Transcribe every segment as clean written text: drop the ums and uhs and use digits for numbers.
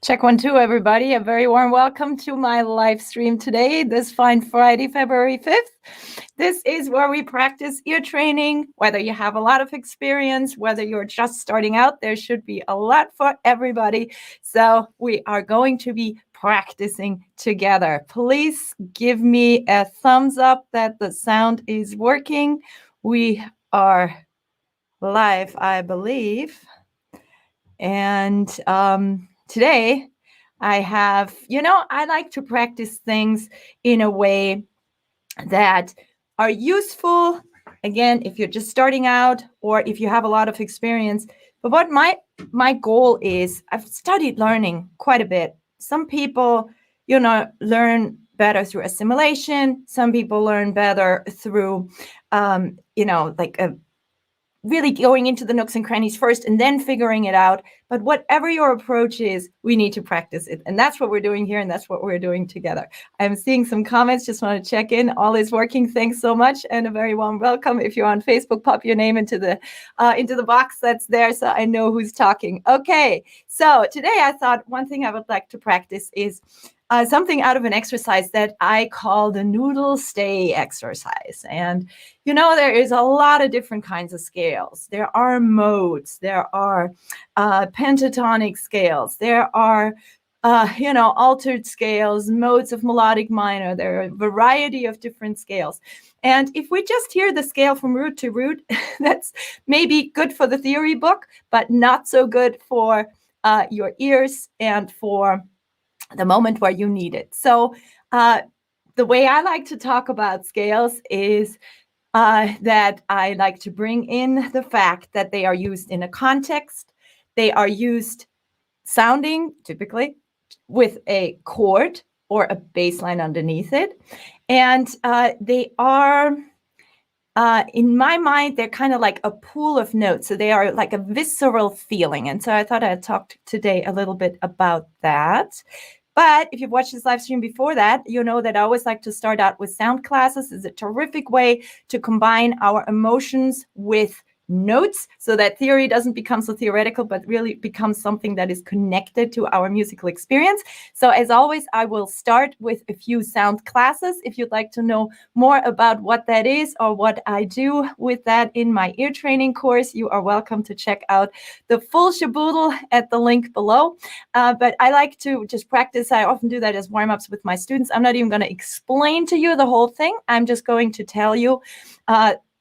Check 1, 2, everybody. A very warm welcome to my live stream today, this fine Friday, February 5th. This is where we practice ear training. Whether you have a lot of experience, whether you're just starting out, there should be a lot for everybody. So we are going to be practicing together. Please give me a thumbs up that the sound is working. We are live, I believe. And today I have, I like to practice things in a way that are useful. Again, if you're just starting out or if you have a lot of experience. But what my goal is, I've studied learning quite a bit. Some people, learn better through assimilation. Some people learn better through, really going into the nooks and crannies first and then figuring it out. But whatever your approach is, we need to practice it. And that's what we're doing here. And that's what we're doing together. I'm seeing some comments. Just want to check in. All is working. Thanks so much. And a very warm welcome. If you're on Facebook, pop your name into the box that's there so I know who's talking. Okay. So today I thought one thing I would like to practice is something out of an exercise that I call the noodle stay exercise. And, there is a lot of different kinds of scales. There are modes. There are pentatonic scales. There are, altered scales, modes of melodic minor. There are a variety of different scales. And if we just hear the scale from root to root, that's maybe good for the theory book, but not so good for your ears and for the moment where you need it. So the way I like to talk about scales is that I like to bring in the fact that they are used in a context. They are used sounding, typically, with a chord or a bass line underneath it. And they are, in my mind, they're kind of like a pool of notes. So they are like a visceral feeling. And so I thought I'd talk today a little bit about that. But if you've watched this live stream before that, you know that I always like to start out with sound classes. It's a terrific way to combine our emotions with notes so that theory doesn't become so theoretical, but really becomes something that is connected to our musical experience. So as always, I will start with a few sound classes. If you'd like to know more about what that is or what I do with that in my ear training course, you are welcome to check out the full shaboodle at the link below. But I like to just practice. I often do that as warm-ups with my students. I'm not even going to explain to you the whole thing. I'm just going to tell you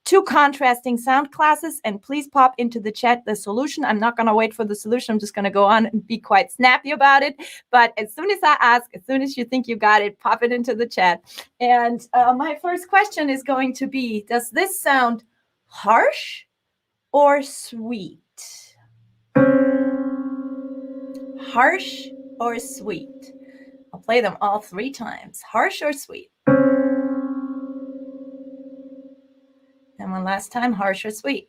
two contrasting sound classes, and please pop into the chat the solution. I'm not going to wait for the solution. I'm just going to go on and be quite snappy about it. But as soon as I ask, as soon as you think you got it, pop it into the chat. And my first question is going to be, does this sound harsh or sweet? Harsh or sweet? I'll play them all 3 times. Harsh or sweet? And one last time, harsh or sweet?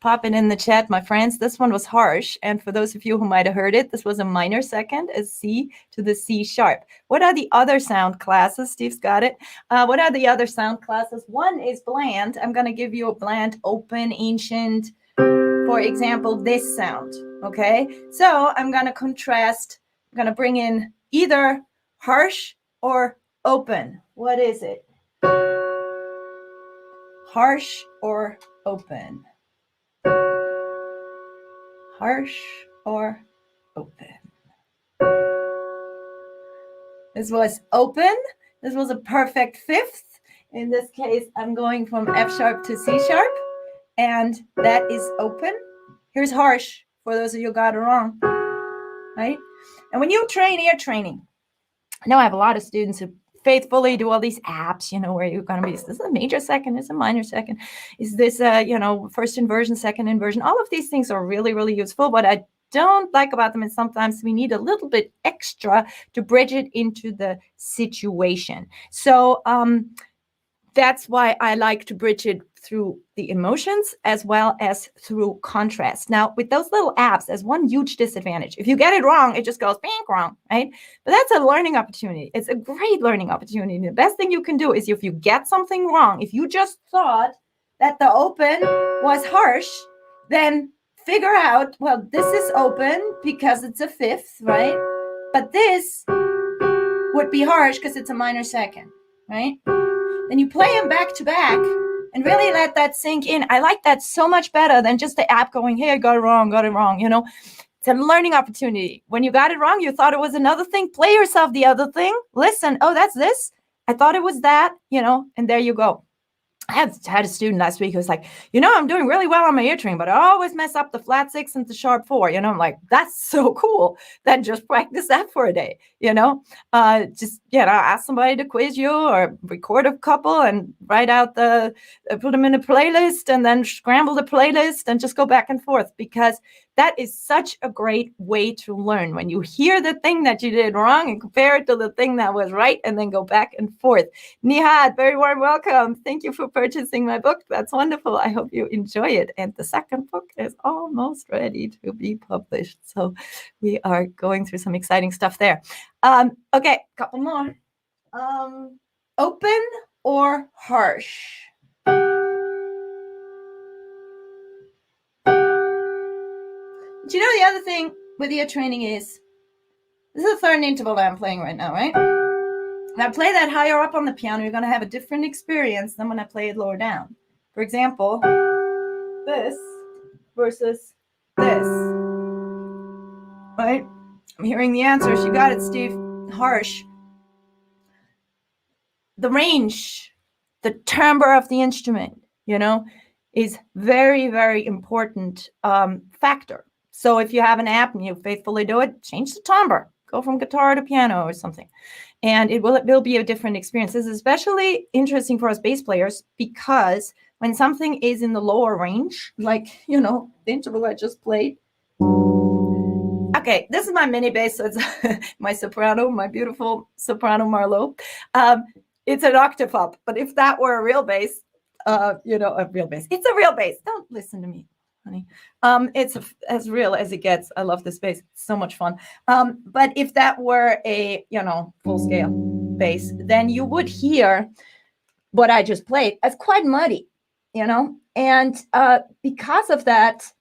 Pop it in the chat, my friends. This one was harsh. And for those of you who might have heard it, this was a minor second, a C to the C sharp. What are the other sound classes? Steve's got it. What are the other sound classes? One is bland. I'm going to give you a bland, open, ancient. For example, this sound. Okay. So I'm going to contrast. I'm going to bring in either harsh or open. What is it? Harsh or open? Harsh or open? This was open. This was a perfect 5th. In this case, I'm going from F sharp to C sharp, and that is open. Here's harsh for those of you who got it wrong, right? And when you train ear training, I know I have a lot of students who faithfully do all these apps, where you're going to be, is this a major second? Is a minor second? Is this first inversion, second inversion? All of these things are really, really useful. What I don't like about them is sometimes we need a little bit extra to bridge it into the situation. So that's why I like to bridge it through the emotions as well as through contrast. Now, with those little apps, there's one huge disadvantage. If you get it wrong, it just goes pink wrong, right? But that's a learning opportunity. It's a great learning opportunity. The best thing you can do is if you get something wrong, if you just thought that the open was harsh, then figure out, well, this is open because it's a fifth, right? But this would be harsh because it's a minor second, right? Then you play them back to back and really let that sink in. I like that so much better than just the app going, hey, I got it wrong, you know. It's a learning opportunity. When you got it wrong, you thought it was another thing, play yourself the other thing, listen, oh, that's this. I thought it was that, you know, and there you go. I had a student last week who was like, you know, I'm doing really well on my ear training, but I always mess up the flat 6 and the sharp 4. You know, I'm like, that's so cool. Then just practice that for a day, you know, just, you know, ask somebody to quiz you or record a couple and write out put them in a playlist and then scramble the playlist and just go back and forth, because that is such a great way to learn. When you hear the thing that you did wrong and compare it to the thing that was right and then go back and forth. Nihat, very warm welcome. Thank you for purchasing my book. That's wonderful. I hope you enjoy it. And the second book is almost ready to be published. So we are going through some exciting stuff there. Okay, couple more. Open or harsh? Do you know the other thing with ear training is, this is the third interval that I'm playing right now, right? When I play that higher up on the piano, you're going to have a different experience than when I play it lower down. For example, this versus this, right? I'm hearing the answers. You got it, Steve. Harsh. The range, the timbre of the instrument, you know, is very, very important factor. So if you have an app and you faithfully do it, change the timbre. Go from guitar to piano or something. And it will be a different experience. This is especially interesting for us bass players, because when something is in the lower range, like, you know, the interval I just played. Okay, this is my mini bass. So it's my soprano, my beautiful soprano Marlowe. It's an octave up. But if that were a real bass, you know, a real bass. It's a real bass. Don't listen to me, honey. It's as real as it gets. I love this bass. It's so much fun. But if that were a, you know, full scale bass, then you would hear what I just played as quite muddy, you know. And because of that,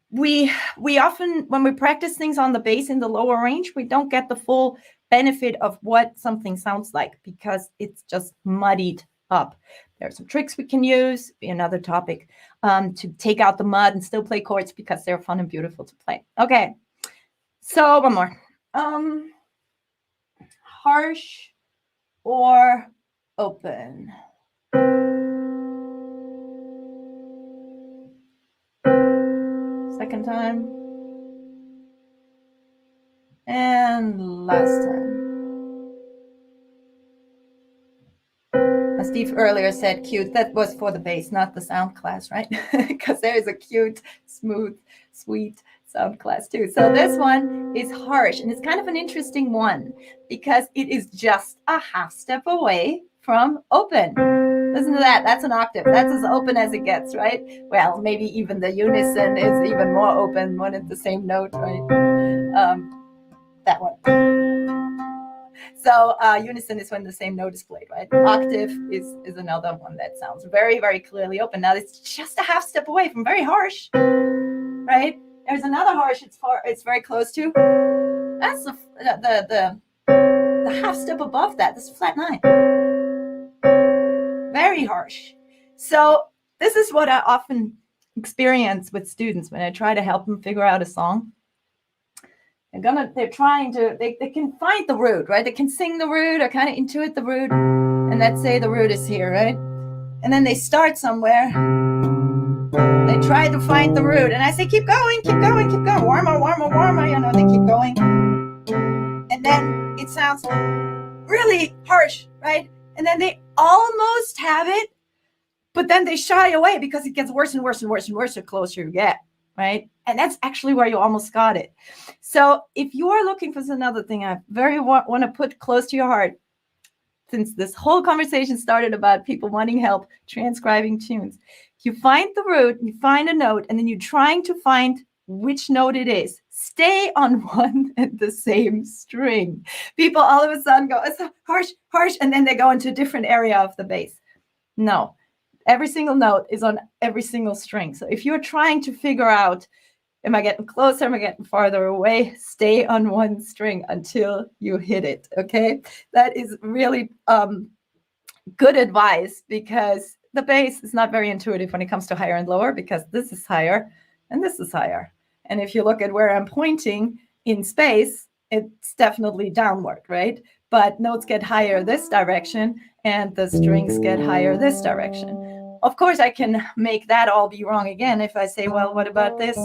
we often, when we practice things on the bass in the lower range, we don't get the full benefit of what something sounds like, because it's just muddied up. There are some tricks we can use, another topic, to take out the mud and still play chords, because they're fun and beautiful to play. Okay, so one more. Harsh or open? Second time. And last time. As Steve earlier said, cute. That was for the bass, not the sound class, right? Because there is a cute, smooth, sweet sound class too. So this one is harsh, and it's kind of an interesting one because it is just a half step away from open. Listen to that. That's an octave. That's as open as it gets, right? Well, maybe even the unison is even more open when it's the same note, right? That one. So unison is when the same note is played, right? Octave is another one that sounds very, very clearly open. Now it's just a half step away from very harsh, right? There's another harsh. It's very close to. That's the half step above that. This is flat 9. Very harsh. So this is what I often experience with students when I try to help them figure out a song. They're trying to, they can find the root, right? They can sing the root or kind of intuit the root. And let's say the root is here, right? And then they start somewhere. They try to find the root. And I say, keep going, keep going, keep going. Warmer, warmer, warmer. You know, they keep going. And then it sounds really harsh, right? And then they almost have it, but then they shy away because it gets worse and worse and worse and worse the closer you get, right? And that's actually where you almost got it. So if you are looking for another thing I very want to put close to your heart, since this whole conversation started about people wanting help transcribing tunes, you find the root, you find a note, and then you're trying to find which note it is. Stay on one and the same string. People all of a sudden go, it's harsh, harsh, and then they go into a different area of the bass. No, Every single note is on every single string. So if you're trying to figure out, am I getting closer? Am I getting farther away? Stay on one string until you hit it, okay? That is really good advice, because the bass is not very intuitive when it comes to higher and lower, because this is higher and this is higher. And if you look at where I'm pointing in space, it's definitely downward, right? But notes get higher this direction and the strings get higher this direction. Of course, I can make that all be wrong again if I say, well, what about this?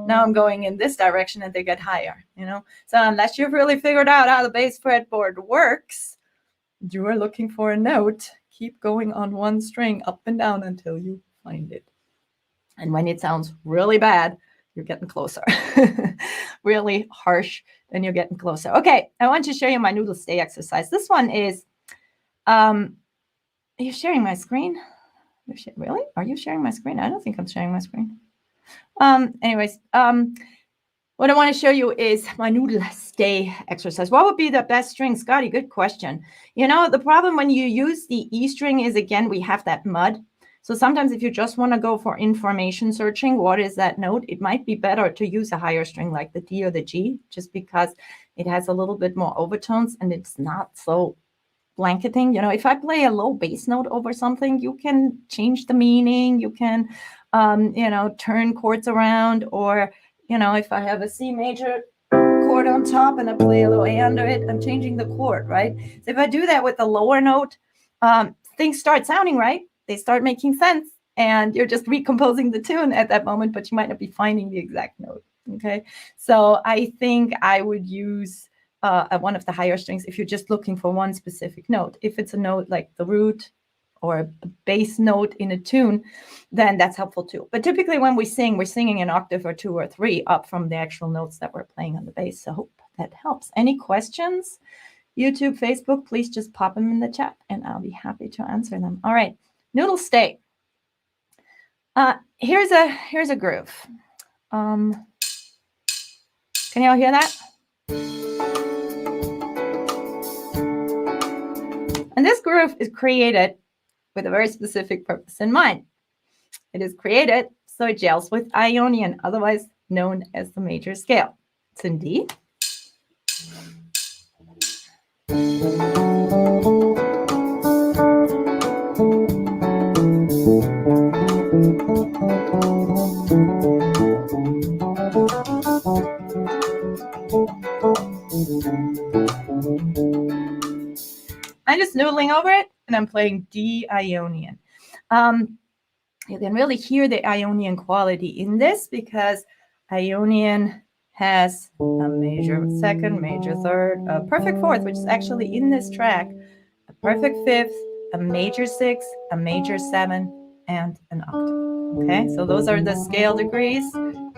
Now I'm going in this direction and they get higher, you know? So unless you've really figured out how the bass fretboard works, you are looking for a note, keep going on one string up and down until you find it. And when it sounds really bad, you're getting closer. Really harsh, then you're getting closer. Okay, I want to show you my noodle stay exercise. This one is, are you sharing my screen? Really? Are you sharing my screen? I don't think I'm sharing my screen. Anyways, what I want to show you is my noodle stay exercise. What would be the best string? Scotty, good question. You know, the problem when you use the E string is, again, we have that mud. So sometimes if you just want to go for information searching, what is that note? It might be better to use a higher string like the D or the G, just because it has a little bit more overtones and it's not so blanketing. You know, if I play a low bass note over something, you can change the meaning. You can, you know, turn chords around, or, you know, if I have a C major chord on top and I play a low A under it, I'm changing the chord, right? So if I do that with the lower note, things start sounding right. They start making sense, and you're just recomposing the tune at that moment, but you might not be finding the exact note, okay? So I think I would use one of the higher strings if you're just looking for one specific note. If it's a note like the root or a bass note in a tune, then that's helpful too. But typically when we sing, we're singing an octave or two or three up from the actual notes that we're playing on the bass. So I hope that helps. Any questions? YouTube, Facebook, please just pop them in the chat and I'll be happy to answer them. All right, noodle stay. Here's a groove. Can y'all hear that? And this groove is created with a very specific purpose in mind. It is created so it gels with Ionian, otherwise known as the major scale. It's in D. I'm just noodling over it, and I'm playing D Ionian. You can really hear the Ionian quality in this, because Ionian has a major second, major third, a perfect fourth, which is actually in this track, a perfect fifth, a major sixth, a major seven, and an octave. Okay, so those are the scale degrees.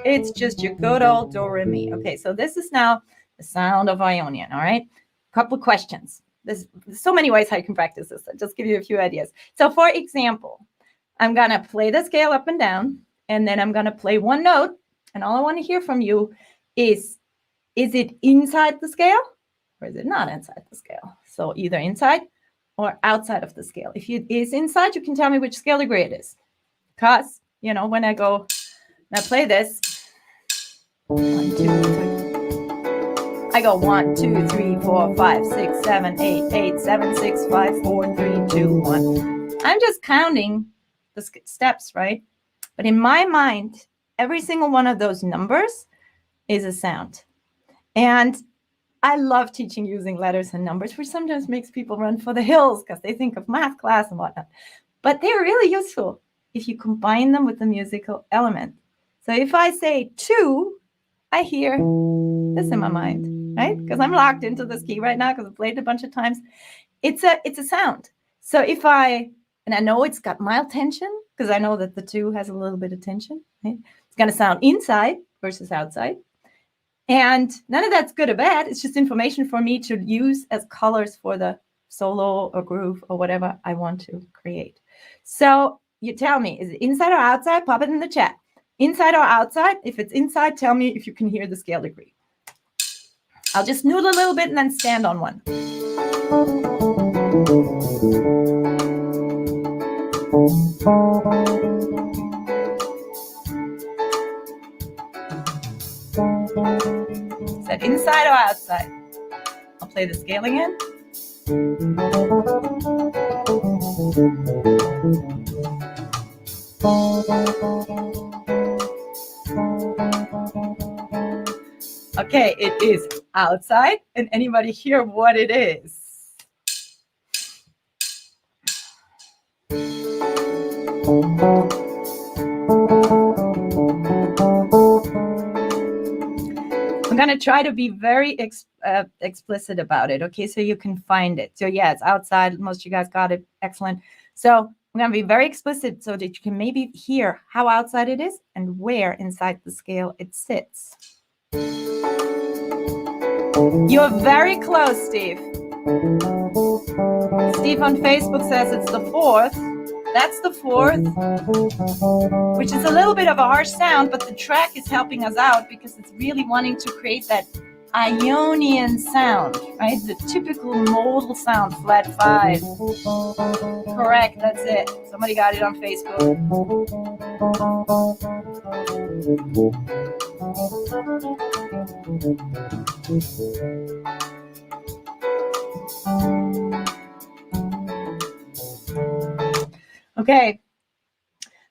It's just your good old do, re, mi. Okay, so this is now the sound of Ionian. All right, couple of questions. There's so many ways how you can practice this. I'll just give you a few ideas. So for example, I'm going to play the scale up and down, and then I'm going to play one note, and all I want to hear from you is it inside the scale or is it not inside the scale? So either inside or outside of the scale. If it is inside, you can tell me which scale degree it is. Because, you know, when I play this, 1, 2, 3. I go 1, 2, 3, 4, 5, 6, 7, 8, 8, 7, 6, 5, 4, 3, 2, 1. I'm just counting the steps, right? But in my mind, every single one of those numbers is a sound. And I love teaching using letters and numbers, which sometimes makes people run for the hills because they think of math class and whatnot. But they're really useful if you combine them with the musical element. So if I say 2, I hear this in my mind, right? Because I'm locked into this key right now because I've played it a bunch of times. It's a sound. So if and I know it's got mild tension because I know that the 2 has a little bit of tension, right? It's going to sound inside versus outside. And none of that's good or bad. It's just information for me to use as colors for the solo or groove or whatever I want to create. So you tell me, is it inside or outside? Pop it in the chat. Inside or outside? If it's inside, tell me if you can hear the scale degree. I'll just noodle a little bit and then stand on one. Is that inside or outside? I'll play the scale again. Okay, it is outside. And anybody hear what it is? I'm going to try to be very explicit about it, okay, so you can find it. So yeah, it's outside. Most of you guys got it. Excellent. So I'm going to be very explicit so that you can maybe hear how outside it is and where inside the scale it sits. You're very close, Steve. Steve on Facebook says it's the fourth. That's the fourth, which is a little bit of a harsh sound, but the track is helping us out because it's really wanting to create that Ionian sound, right? The typical modal sound, flat 5. Correct, that's it. Somebody got it on Facebook. Okay,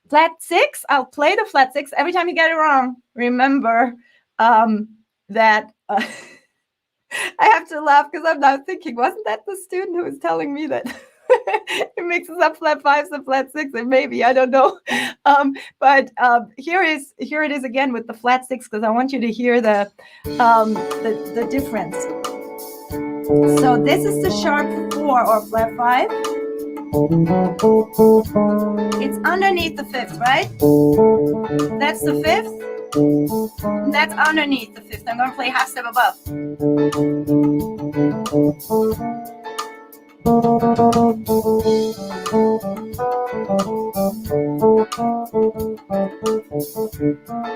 flat 6, I'll play the flat 6. Every time you get it wrong, remember that I have to laugh because I'm now thinking, wasn't that the student who was telling me that it mixes up flat 5s and flat 6? And maybe, I don't know. But here it is again with the flat 6 because I want you to hear the difference. So this is the sharp 4 or flat 5. It's underneath the 5th, right? That's the 5th. And that's underneath the 5th. I'm going to play half step above.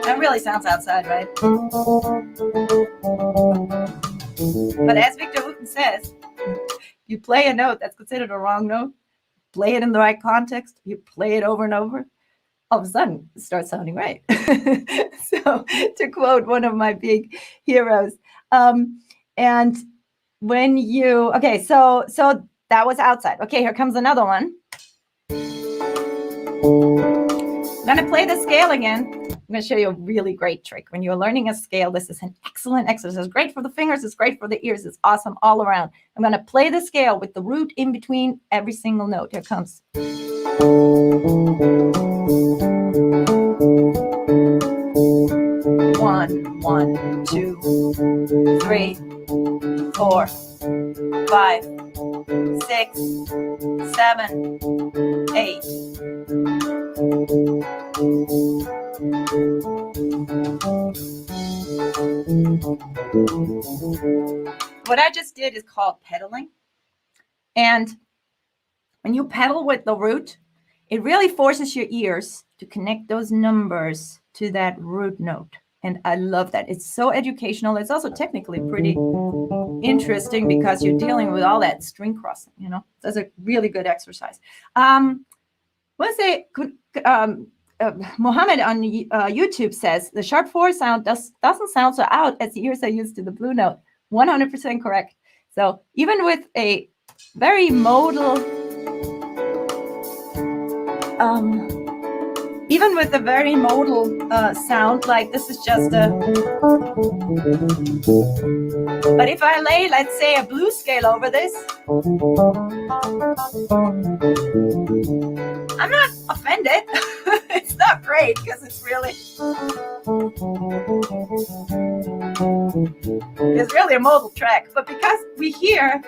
That really sounds outside, right? But as Victor Wooten says, you play a note that's considered a wrong note, play it in the right context, you play it over and over, all of a sudden it starts sounding right. So to quote one of my big heroes, and when you, okay, so that was outside. Okay, here comes another one. I'm going to play the scale again. I'm going to show you a really great trick. When you're learning a scale, this is an excellent exercise. It's great for the fingers. It's great for the ears. It's awesome all around. I'm going to play the scale with the root in between every single note. Here it comes. 1, 1, 2, 3, 4, 5, 6, 7, 8. What I just did is called pedaling. And when you pedal with the root, it really forces your ears to connect those numbers to that root note. And I love that. It's so educational. It's also technically pretty interesting because you're dealing with all that string crossing, you know. That's a really good exercise. Let's say Mohammed on YouTube says the sharp 4 sound doesn't sound so out as the ears are used to the blue note. 100% correct. So even with a very modal, sound, like this is just a, but if I lay, let's say, a blues scale over this, I'm not offended. It's not great because it's really a modal track, but because we hear,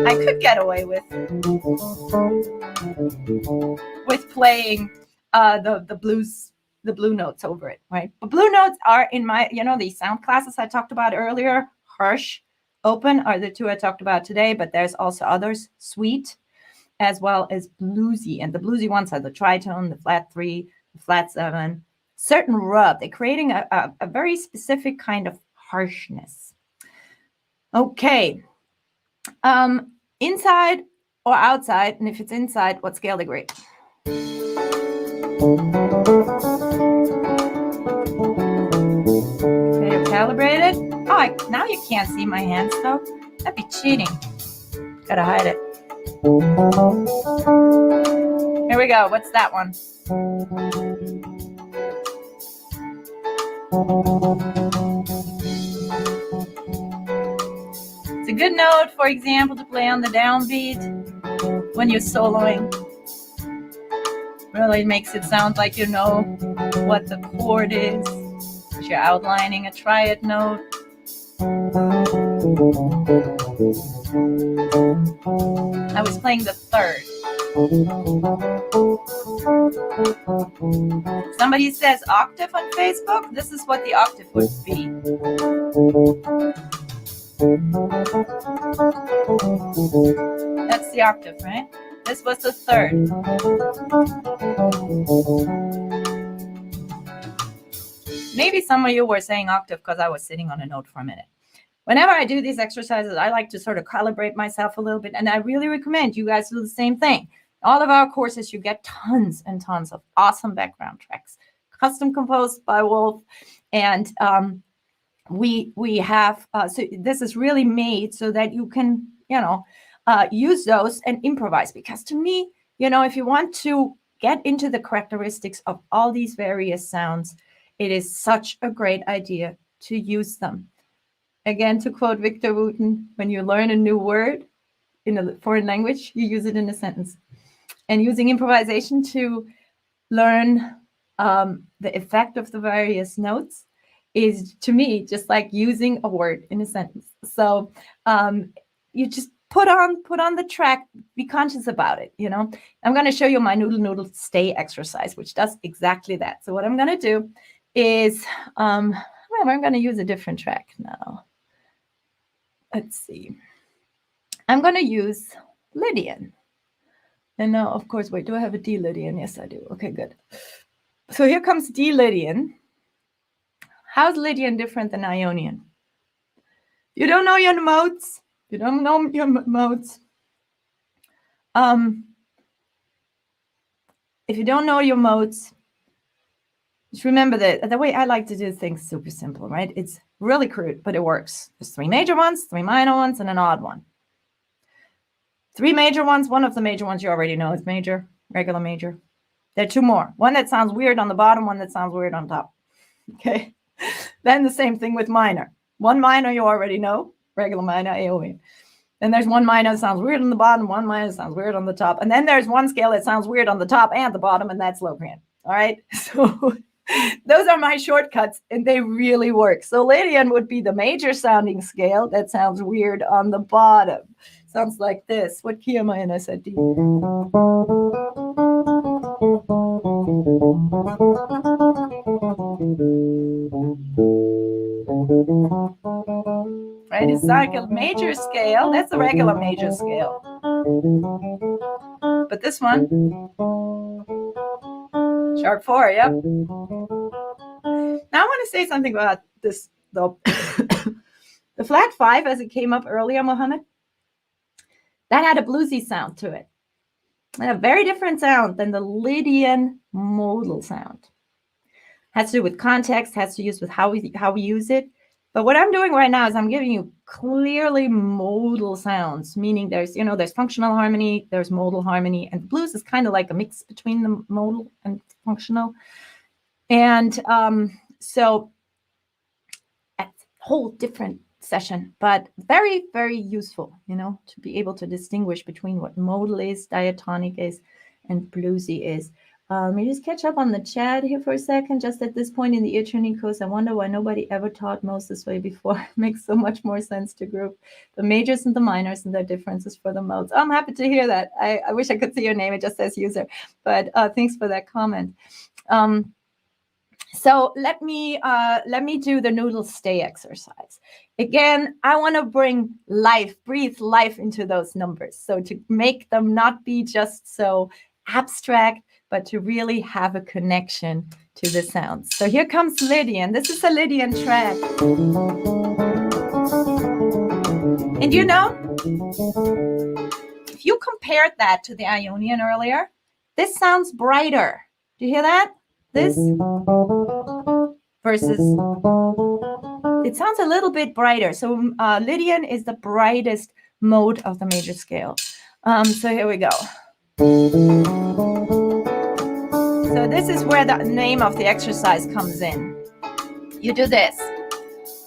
I could get away with playing the blue notes over it, right? But blue notes are in my, these sound classes I talked about earlier. Harsh, open are the two I talked about today, but there's also others, sweet, as well as bluesy. And the bluesy ones are the tritone, the flat 3, the flat 7, certain rub. They're creating a very specific kind of harshness. Okay. Inside or outside? And if it's inside, what scale degree? Okay, you're calibrated. Oh, now you can't see my hands though. That'd be cheating. Gotta hide it. Here we go. What's that one? It's a good note, for example, to play on the downbeat when you're soloing. Really makes it sound like you know what the chord is. If you're outlining a triad note. I was playing the third. Somebody says octave on Facebook. This is what the octave would be. That's the octave, right? This was the third. Maybe some of you were saying octave because I was sitting on a note for a minute. Whenever I do these exercises, I like to sort of calibrate myself a little bit, and I really recommend you guys do the same thing. All of our courses, you get tons and tons of awesome background tracks, custom composed by Wolf, and we have so this is really made so that you can use those and improvise. Because to me, if you want to get into the characteristics of all these various sounds, it is such a great idea to use them. Again, to quote Victor Wooten, when you learn a new word in a foreign language, you use it in a sentence. And using improvisation to learn the effect of the various notes is, to me, just like using a word in a sentence. So you just put on the track, be conscious about it. I'm going to show you my noodle noodle stay exercise, which does exactly that. So what I'm going to do is I'm going to use a different track now. Let's see. I'm going to use Lydian. And now, of course, wait, do I have a D Lydian? Yes, I do. Okay, good. So here comes D Lydian. How's Lydian different than Ionian? You don't know your modes. You don't know your modes. If you don't know your modes, just remember that the way I like to do things is super simple, right? It's really crude, but it works. There's 3 major ones, 3 minor ones, and an odd one. 3 major ones. One of the major ones you already know is major, regular major. There are 2 more. One that sounds weird on the bottom, one that sounds weird on top. Okay. Then the same thing with minor. 1 minor you already know, regular minor, Aeolian. Then there's 1 minor that sounds weird on the bottom, 1 minor that sounds weird on the top. And then there's 1 scale that sounds weird on the top and the bottom, and that's Locrian. All right. So those are my shortcuts, and they really work. So Lydian would be the major sounding scale that sounds weird on the bottom. Sounds like this. What key am I in? I said D. Right, it's like a major scale. That's the regular major scale. But this one, sharp 4, yep. Now I want to say something about this, though. The flat 5, as it came up earlier, Mohammed, that had a bluesy sound to it. And a very different sound than the Lydian modal sound. Has to do with context, has to do with how we use it. But what I'm doing right now is I'm giving you clearly modal sounds, meaning there's functional harmony, there's modal harmony, and blues is kind of like a mix between the modal and functional. And so a whole different session, but very, very useful, to be able to distinguish between what modal is, diatonic is, and bluesy is. Let me just catch up on the chat here for a second. Just at this point in the ear training course, I wonder why nobody ever taught modes this way before. It makes so much more sense to group the majors and the minors and their differences for the modes. I'm happy to hear that. I wish I could see your name. It just says user, but thanks for that comment. So let me do the noodle stay exercise. Again, I want to bring breathe life into those numbers. So to make them not be just so abstract, but to really have a connection to the sounds. So here comes Lydian. This is a Lydian track. And if you compared that to the Ionian earlier, this sounds brighter. Do you hear that? This versus, it sounds a little bit brighter. So Lydian is the brightest mode of the major scale. So here we go. So this is where the name of the exercise comes in. You do this.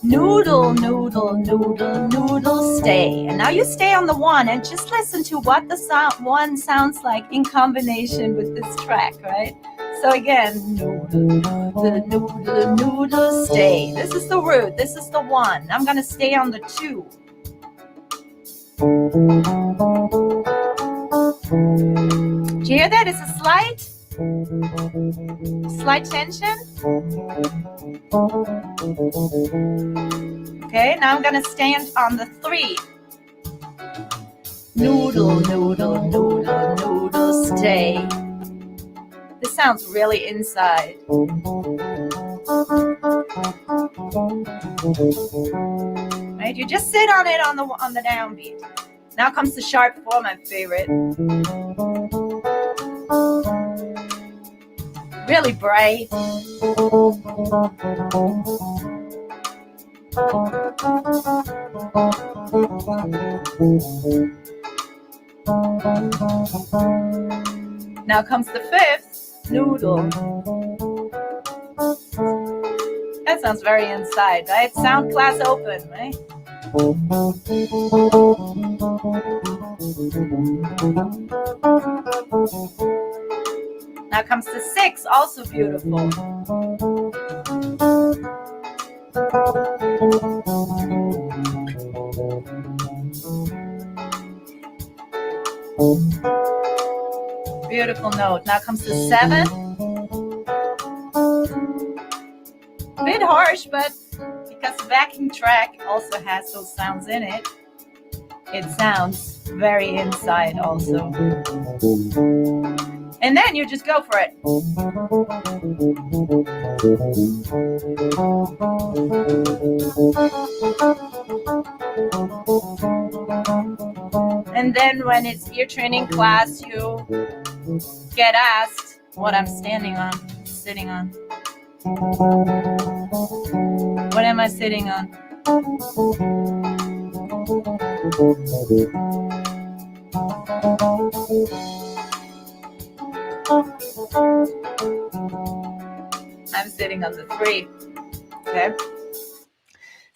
Noodle, noodle, noodle, noodle, stay. And now you stay on the one and just listen to what the one sounds like in combination with this track, right? So again, noodle, noodle, noodle, noodle, stay. This is the root. This is the one. I'm going to stay on the two. Do you hear that? It's a slight tension. Okay, now I'm going to stand on the three. Noodle, noodle, noodle, noodle, stay. This sounds really inside. Right, you just sit on it on the downbeat. Now comes the sharp four, my favorite. Really bright. Now comes the fifth, noodle. That sounds very inside, right? Sound class open, right? Now comes the six, also beautiful. Beautiful note. Now comes the seven. A bit harsh, but because the backing track also has those sounds in it, it sounds very inside also. And then you just go for it. And then when it's ear training class, you get asked what I'm sitting on. What am I sitting on? I'm sitting on the three. Okay.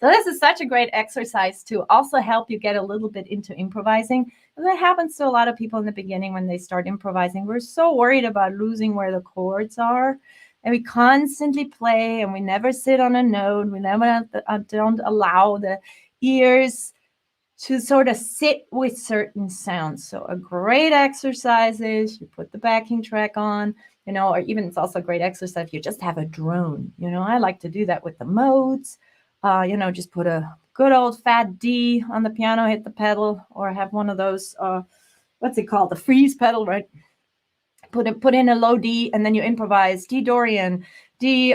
So this is such a great exercise to also help you get a little bit into improvising. And that happens to a lot of people in the beginning when they start improvising. We're so worried about losing where the chords are. And we constantly play and we never sit on a note. We never don't allow the ears to sort of sit with certain sounds. So a great exercise is you put the backing track on, or even it's also a great exercise if you just have a drone. I like to do that with the modes. Just put a good old fat D on the piano, hit the pedal, or have one of those, what's it called? The freeze pedal, right? Put in a low D, and then you improvise D Dorian, D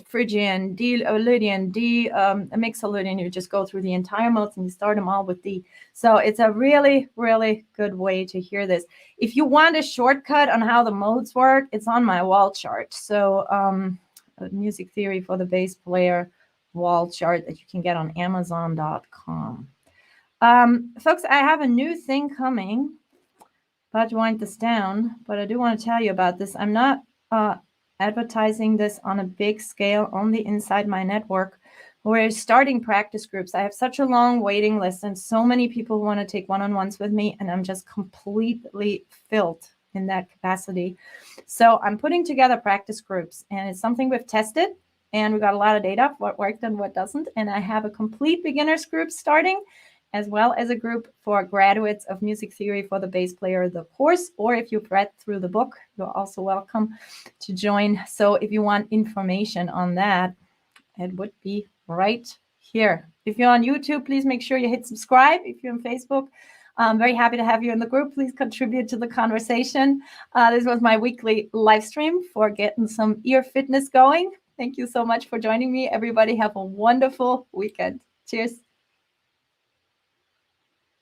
Phrygian, D Lydian, D Mixolydian. You just go through the entire modes and you start them all with D. So it's a really, really good way to hear this. If you want a shortcut on how the modes work, it's on my wall chart. So music theory for the bass player wall chart that you can get on Amazon.com. Folks, I have a new thing coming. About to wind this down, but I do want to tell you about this. I'm not advertising this on a big scale, only inside my network. We're starting practice groups. I have such a long waiting list and so many people who want to take one-on-ones with me, and I'm just completely filled in that capacity. So I'm putting together practice groups, and it's something we've tested, and we got a lot of data of what worked and what doesn't. And I have a complete beginners group starting, as well as a group for graduates of music theory for the bass player, the course, or if you've read through the book, you're also welcome to join. So if you want information on that, it would be right here. If you're on YouTube, please make sure you hit subscribe. If you're on Facebook, I'm very happy to have you in the group. Please contribute to the conversation. This was my weekly live stream for getting some ear fitness going. Thank you so much for joining me. Everybody have a wonderful weekend. Cheers.